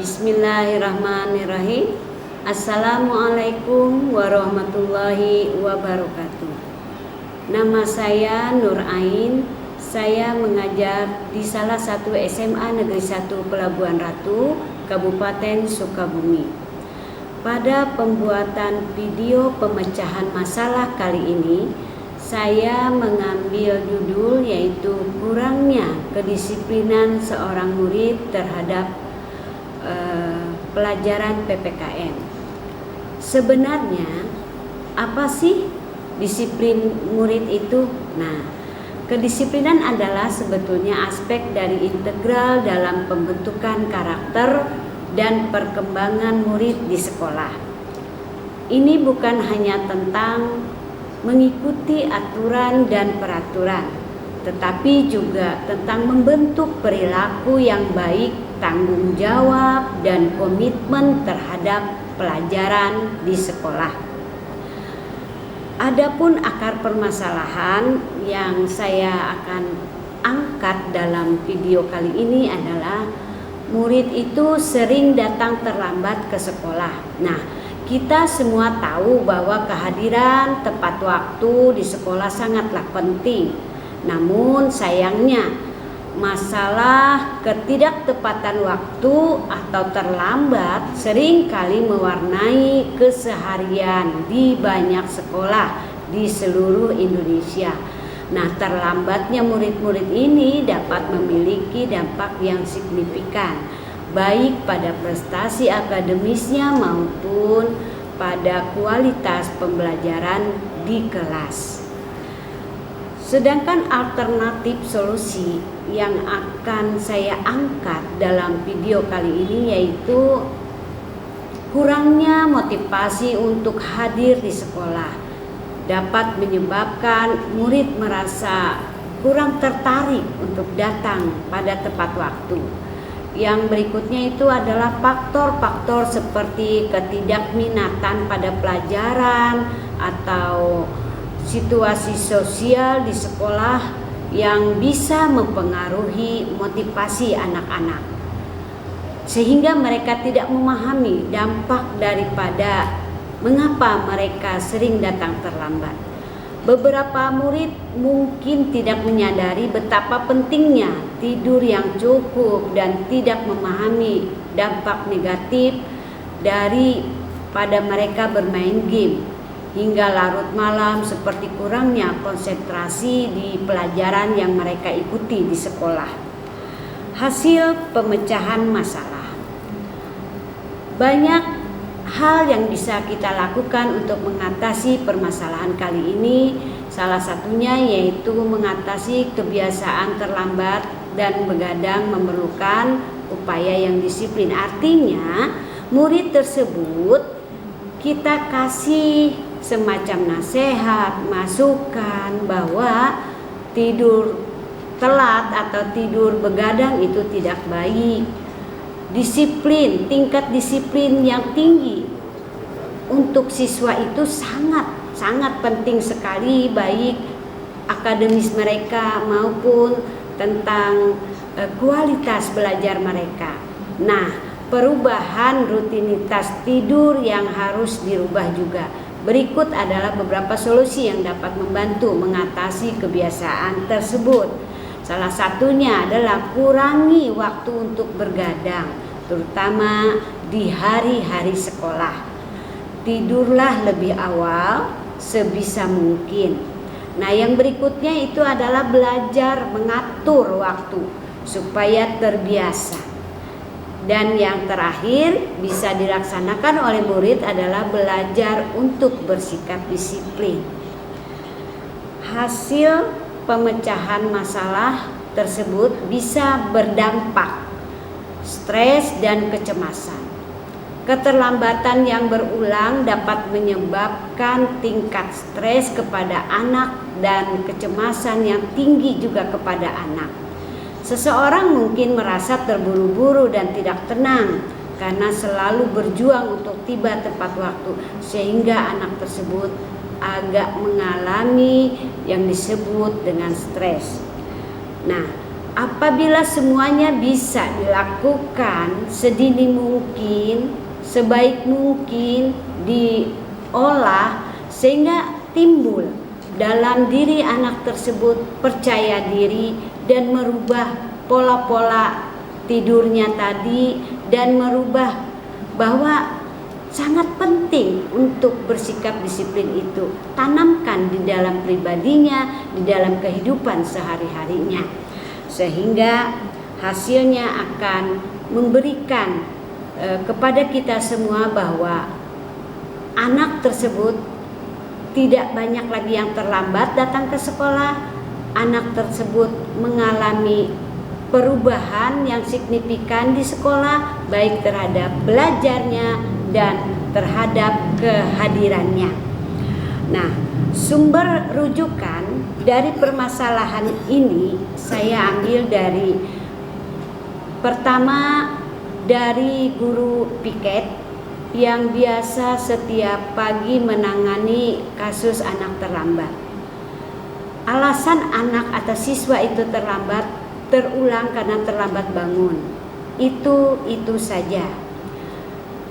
Bismillahirrahmanirrahim. Assalamualaikum warahmatullahi wabarakatuh. Nama saya Nur Ain. Saya mengajar di salah satu SMA Negeri 1 Pelabuhan Ratu, Kabupaten Sukabumi. Pada pembuatan video pemecahan masalah kali ini, saya mengambil judul yaitu kurangnya kedisiplinan seorang murid terhadap pelajaran PPKN. Sebenarnya apa sih disiplin murid itu? Nah, kedisiplinan adalah sebetulnya aspek dari integral dalam pembentukan karakter dan perkembangan murid di sekolah. Ini bukan hanya tentang mengikuti aturan dan peraturan, tetapi juga tentang membentuk perilaku yang baik, tanggung jawab, dan komitmen terhadap pelajaran di sekolah. Adapun akar permasalahan yang saya akan angkat dalam video kali ini adalah murid itu sering datang terlambat ke sekolah. Nah, kita semua tahu bahwa kehadiran tepat waktu di sekolah sangatlah penting. Namun sayangnya masalah ketidaktepatan waktu atau terlambat sering kali mewarnai keseharian di banyak sekolah di seluruh Indonesia. Nah, terlambatnya murid-murid ini dapat memiliki dampak yang signifikan, baik pada prestasi akademisnya maupun pada kualitas pembelajaran di kelas. Sedangkan alternatif solusi yang akan saya angkat dalam video kali ini yaitu kurangnya motivasi untuk hadir di sekolah dapat menyebabkan murid merasa kurang tertarik untuk datang pada tepat waktu. Yang berikutnya itu adalah faktor-faktor seperti ketidakminatan pada pelajaran atau situasi sosial di sekolah yang bisa mempengaruhi motivasi anak-anak, sehingga mereka tidak memahami dampak daripada mengapa mereka sering datang terlambat. Beberapa murid mungkin tidak menyadari betapa pentingnya tidur yang cukup dan tidak memahami dampak negatif daripada mereka bermain game hingga larut malam, seperti kurangnya konsentrasi di pelajaran yang mereka ikuti di sekolah. Hasil pemecahan masalah. Banyak hal yang bisa kita lakukan untuk mengatasi permasalahan kali ini. Salah satunya yaitu mengatasi kebiasaan terlambat dan begadang memerlukan upaya yang disiplin. Artinya, murid tersebut kita kasih semacam nasihat, masukan bahwa tidur telat atau tidur begadang itu tidak baik. Disiplin, tingkat disiplin yang tinggi untuk siswa itu sangat penting sekali, baik akademis mereka maupun tentang kualitas belajar mereka. Nah, perubahan rutinitas tidur yang harus dirubah juga. Berikut adalah beberapa solusi yang dapat membantu mengatasi kebiasaan tersebut. Salah satunya adalah kurangi waktu untuk bergadang, terutama di hari-hari sekolah. Tidurlah lebih awal sebisa mungkin. Nah, yang berikutnya itu adalah belajar mengatur waktu supaya terbiasa. Dan yang terakhir bisa dilaksanakan oleh murid adalah belajar untuk bersikap disiplin. Hasil pemecahan masalah tersebut bisa berdampak stres dan kecemasan. Keterlambatan yang berulang dapat menyebabkan tingkat stres kepada anak dan kecemasan yang tinggi juga kepada anak. Seseorang mungkin merasa terburu-buru dan tidak tenang karena selalu berjuang untuk tiba tepat waktu, sehingga anak tersebut agak mengalami yang disebut dengan stres. Nah, apabila semuanya bisa dilakukan sedini mungkin, sebaik mungkin diolah sehingga timbul dalam diri anak tersebut percaya diri dan merubah pola-pola tidurnya tadi, dan merubah bahwa sangat penting untuk bersikap disiplin itu. Tanamkan di dalam pribadinya, di dalam kehidupan sehari-harinya, sehingga hasilnya akan memberikan kepada kita semua bahwa anak tersebut tidak banyak lagi yang terlambat datang ke sekolah. Anak tersebut mengalami perubahan yang signifikan di sekolah, baik terhadap belajarnya dan terhadap kehadirannya. Nah, sumber rujukan dari permasalahan ini saya ambil dari pertama dari guru piket yang biasa setiap pagi menangani kasus anak terlambat. Alasan anak atau siswa itu terlambat terulang karena terlambat bangun. Itu saja.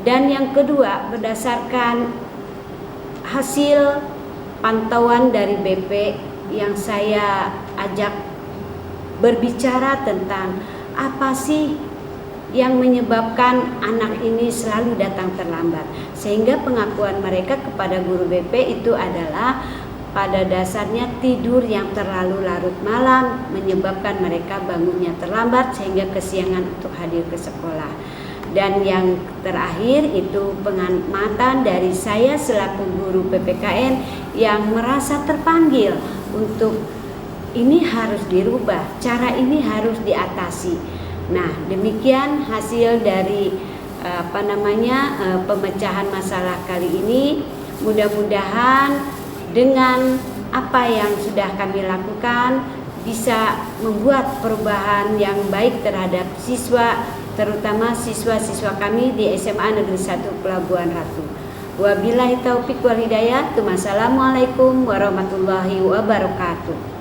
Dan yang kedua, berdasarkan hasil pantauan dari BP yang saya ajak berbicara tentang apa sih yang menyebabkan anak ini selalu datang terlambat, sehingga pengakuan mereka kepada guru BP itu adalah pada dasarnya tidur yang terlalu larut malam menyebabkan mereka bangunnya terlambat sehingga kesiangan untuk hadir ke sekolah. Dan yang terakhir itu pengamatan dari saya selaku guru PPKN yang merasa terpanggil untuk ini harus dirubah, cara ini harus diatasi. Nah, demikian hasil dari pemecahan masalah kali ini. Mudah-mudahan dengan apa yang sudah kami lakukan bisa membuat perubahan yang baik terhadap siswa, terutama siswa-siswa kami di SMA Negeri 1 Pelabuhan Ratu. Wabillahi taufik wal hidayah. Wassalamualaikum warahmatullahi wabarakatuh.